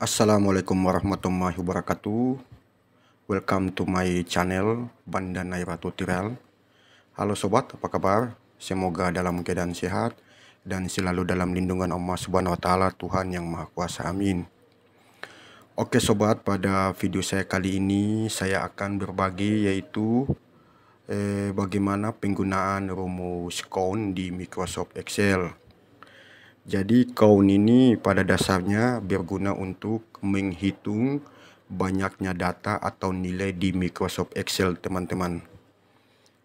Assalamualaikum warahmatullahi wabarakatuh. Welcome to my channel Banda Naira Tutorial. Halo sobat, apa kabar? Semoga dalam keadaan sehat dan selalu dalam lindungan Allah Subhanahu wa taala, Tuhan yang Maha Kuasa. Amin. Oke sobat, pada video saya kali ini saya akan berbagi yaitu bagaimana penggunaan rumus count di Microsoft Excel. Jadi count ini pada dasarnya berguna untuk menghitung banyaknya data atau nilai di Microsoft Excel, teman-teman.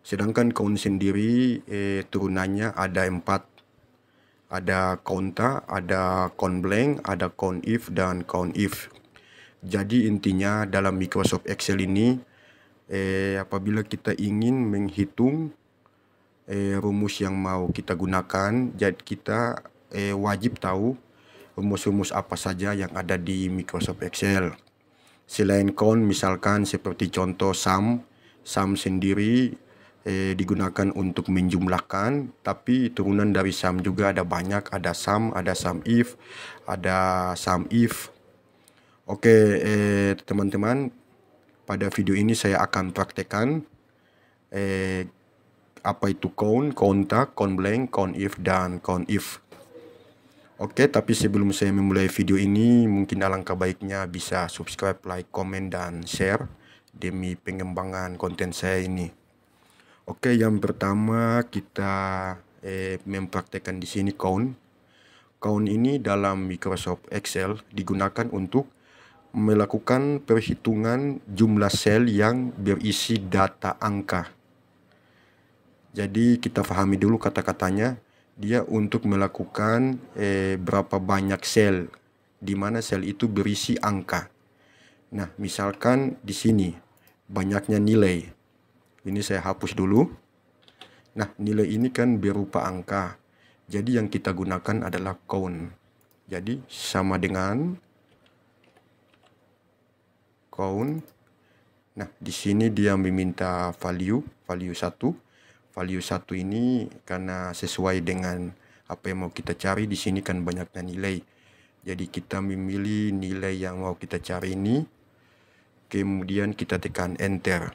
Sedangkan count sendiri turunannya ada 4. Ada counta, ada count blank, ada count if, dan count if. Jadi intinya dalam Microsoft Excel ini apabila kita ingin menghitung rumus yang mau kita gunakan, jadi kita wajib tahu rumus-rumus apa saja yang ada di Microsoft Excel. Selain count, misalkan seperti contoh sum sendiri digunakan untuk menjumlahkan, tapi turunan dari sum juga ada banyak, ada sum if, ada sum if. Oke, teman-teman, pada video ini saya akan praktekkan apa itu count, counta, count blank, count if, dan count if. Oke, tapi sebelum saya memulai video ini, mungkin alangkah baiknya bisa subscribe, like, komen, dan share demi pengembangan konten saya ini. Oke, yang pertama kita mempraktekkan di sini count. Count ini dalam Microsoft Excel digunakan untuk melakukan perhitungan jumlah sel yang berisi data angka. Jadi kita pahami dulu kata-katanya. Dia untuk melakukan berapa banyak sel, di mana sel itu berisi angka. Nah, misalkan di sini banyaknya nilai. Ini saya hapus dulu. Nah, nilai ini kan berupa angka. Jadi yang kita gunakan adalah count. Jadi sama dengan count. Nah, di sini dia meminta value 1. Value 1 ini karena sesuai dengan apa yang mau kita cari. Di sini kan banyaknya nilai. Jadi kita memilih nilai yang mau kita cari ini. Kemudian kita tekan enter.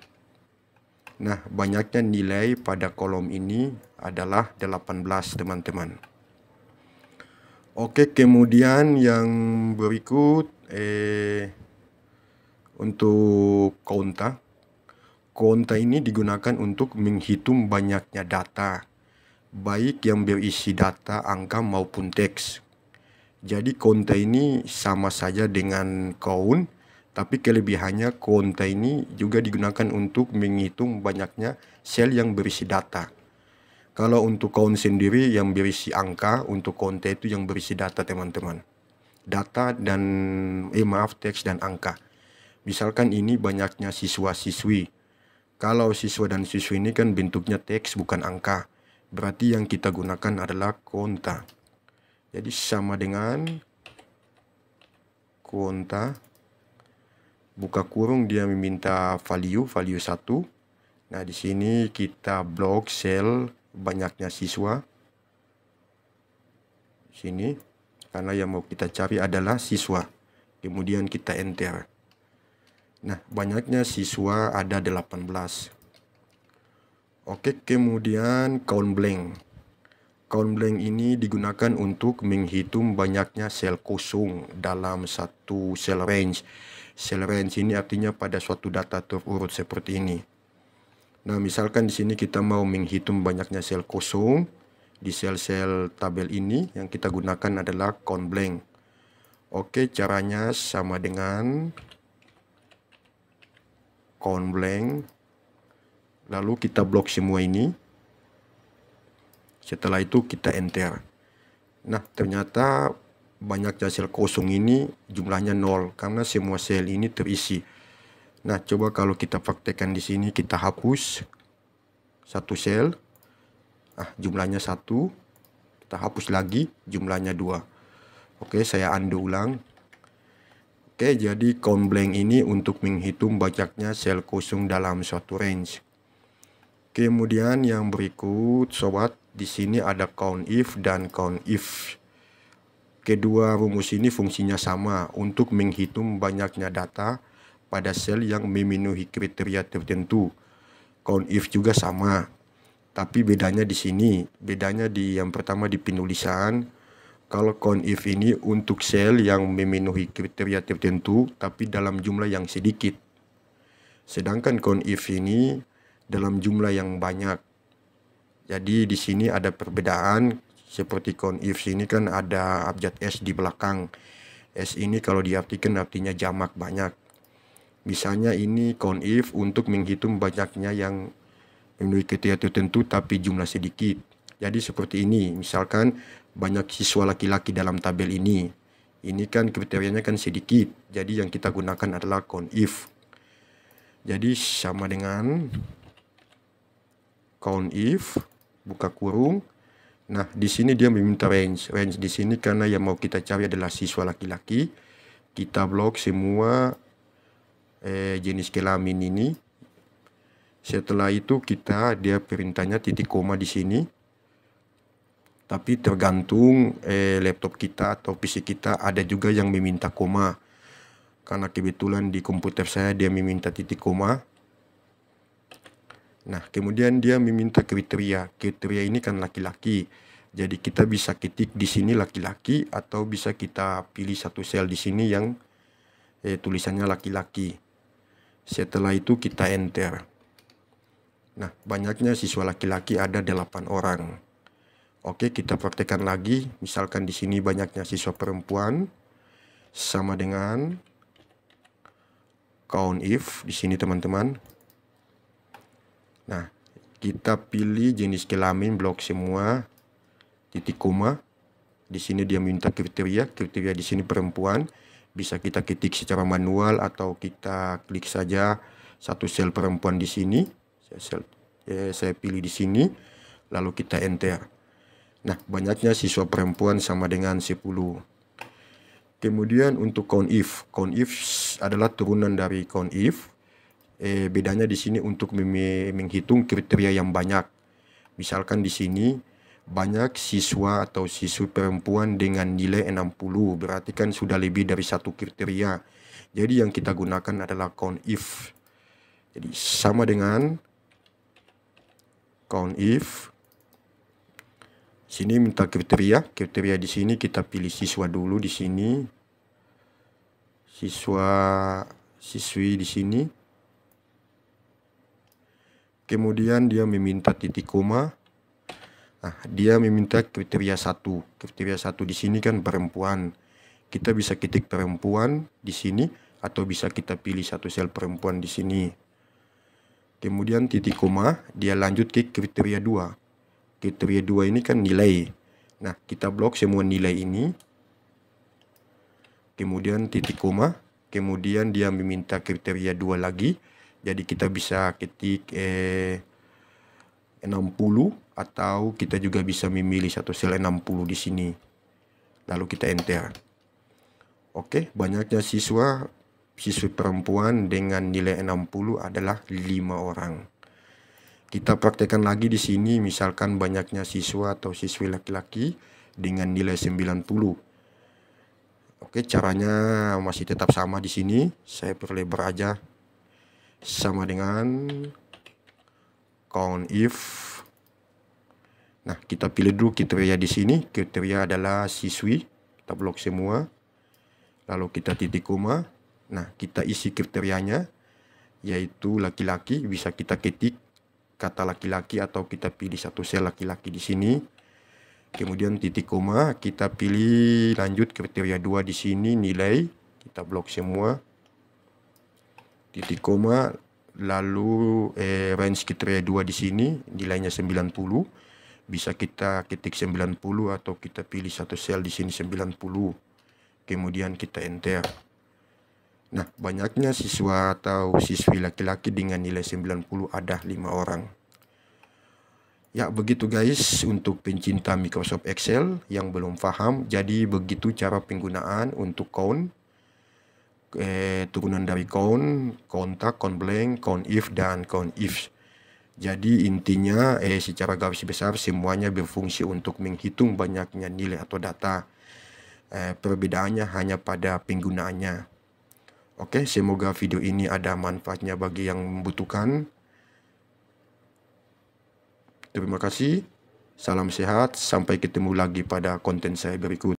Nah, banyaknya nilai pada kolom ini adalah 18, teman-teman. Oke, kemudian yang berikut untuk counta. Counta ini digunakan untuk menghitung banyaknya data, baik yang berisi data, angka maupun teks. Jadi counta ini sama saja dengan count, tapi kelebihannya counta ini juga digunakan untuk menghitung banyaknya sel yang berisi data. Kalau untuk count sendiri yang berisi angka, untuk counta itu yang berisi data, teman-teman. Data dan teks dan angka. Misalkan ini banyaknya siswa-siswi. Kalau siswa dan siswi ini kan bentuknya teks bukan angka. Berarti yang kita gunakan adalah counta. Jadi sama dengan counta. Buka kurung, dia meminta value 1. Nah, di sini kita blok sel banyaknya siswa. Sini karena yang mau kita cari adalah siswa. Kemudian kita enter. Nah, banyaknya siswa ada 18. Oke, kemudian count blank. Count blank ini digunakan untuk menghitung banyaknya sel kosong dalam satu cell range. Cell range ini artinya pada suatu data terurut seperti ini. Nah, misalkan di sini kita mau menghitung banyaknya sel kosong di sel-sel tabel ini, yang kita gunakan adalah count blank. Oke, caranya sama dengan count blank, lalu kita blok semua ini. Setelah itu kita enter. Nah, ternyata banyaknya sel kosong ini jumlahnya 0 karena semua sel ini terisi. Nah, coba kalau kita praktekkan di sini, kita hapus satu sel. Jumlahnya 1. Kita hapus lagi, jumlahnya 2. Oke, saya undo ulang. Oke, jadi count blank ini untuk menghitung banyaknya sel kosong dalam suatu range. Kemudian yang berikut, sobat, di sini ada count if dan count if. kedua rumus ini fungsinya sama untuk menghitung banyaknya data pada sel yang memenuhi kriteria tertentu. COUNT-IF juga sama, tapi bedanya di sini, bedanya di yang pertama di penulisan. Kalau COUNT-IF ini untuk sel yang memenuhi kriteria tertentu tapi dalam jumlah yang sedikit. Sedangkan COUNT-IF ini dalam jumlah yang banyak. Jadi di sini ada perbedaan, seperti COUNT-IF sini kan ada abjad S di belakang. S ini kalau diartikan artinya jamak banyak. Misalnya ini COUNT-IF untuk menghitung banyaknya yang memenuhi kriteria tertentu tapi jumlah sedikit. Jadi seperti ini, misalkan banyak siswa laki-laki dalam tabel ini. Ini kan kriterianya kan sedikit, jadi yang kita gunakan adalah COUNT-IF. Jadi sama dengan COUNT-IF, buka kurung. Nah, di sini dia meminta range. Range di sini karena yang mau kita cari adalah siswa laki-laki. Kita blok semua jenis kelamin ini. Setelah itu dia perintahnya titik koma di sini. Tapi tergantung laptop kita atau PC kita, ada juga yang meminta koma. Karena kebetulan di komputer saya dia meminta titik koma. Nah, kemudian dia meminta kriteria. Kriteria ini kan laki-laki. Jadi kita bisa ketik di sini laki-laki atau bisa kita pilih satu sel di sini yang tulisannya laki-laki. Setelah itu kita enter. Nah, banyaknya siswa laki-laki ada 8 orang. Oke, kita praktekkan lagi. Misalkan di sini banyaknya siswa perempuan sama dengan COUNT-IF di sini, teman-teman. Nah, kita pilih jenis kelamin, blok semua, titik koma. Di sini dia minta kriteria di sini perempuan. Bisa kita ketik secara manual atau kita klik saja satu sel perempuan di sini. Saya pilih di sini, lalu kita enter. Nah, banyaknya siswa perempuan sama dengan 10. Kemudian untuk COUNT-IF. COUNT-IF adalah turunan dari COUNT-IF. Bedanya di sini untuk menghitung kriteria yang banyak. Misalkan di sini banyak siswa atau siswi perempuan dengan nilai 60. Berarti kan sudah lebih dari satu kriteria. Jadi yang kita gunakan adalah COUNT-IF. Jadi sama dengan COUNT-IF. Sini minta kriteria di sini kita pilih siswa dulu di sini. Siswi di sini. Kemudian dia meminta titik koma. Nah, dia meminta kriteria 1. Kriteria 1 di sini kan perempuan. Kita bisa ketik perempuan di sini atau bisa kita pilih satu sel perempuan di sini. Kemudian titik koma, dia lanjut ke kriteria 2. Kriteria 2 ini kan nilai. Nah, kita blok semua nilai ini. Kemudian titik koma. Kemudian dia meminta kriteria 2 lagi. Jadi kita bisa ketik 60 atau kita juga bisa memilih satu sel 60 di sini. Lalu kita enter. Oke, banyaknya siswi perempuan dengan nilai 60 adalah 5 orang. Kita praktekkan lagi di sini, misalkan banyaknya siswa atau siswi laki-laki dengan nilai 90. Oke, caranya masih tetap sama di sini. Saya perlebar aja. Sama dengan COUNT-IF. Nah, kita pilih dulu kriteria di sini. Kriteria adalah siswi. Kita blok semua. Lalu kita titik koma. Nah, kita isi kriterianya, yaitu laki-laki. Bisa kita ketik kata laki-laki atau kita pilih satu sel laki-laki di sini. Kemudian titik koma, kita pilih lanjut kriteria 2 di sini, nilai. Kita blok semua. Titik koma, lalu range kriteria 2 di sini, nilainya 90. Bisa kita ketik 90 atau kita pilih satu sel di sini 90. Kemudian kita enter. Nah, banyaknya siswa atau siswi laki-laki dengan nilai 90 ada 5 orang. Ya, begitu guys untuk pencinta Microsoft Excel yang belum paham. Jadi begitu cara penggunaan untuk count. Turunan dari count, kontak, count blank, count if, dan count if. Jadi intinya secara garis besar semuanya berfungsi untuk menghitung banyaknya nilai atau data. Perbedaannya hanya pada penggunaannya. Oke, semoga video ini ada manfaatnya bagi yang membutuhkan. Terima kasih, salam sehat, sampai ketemu lagi pada konten saya berikut.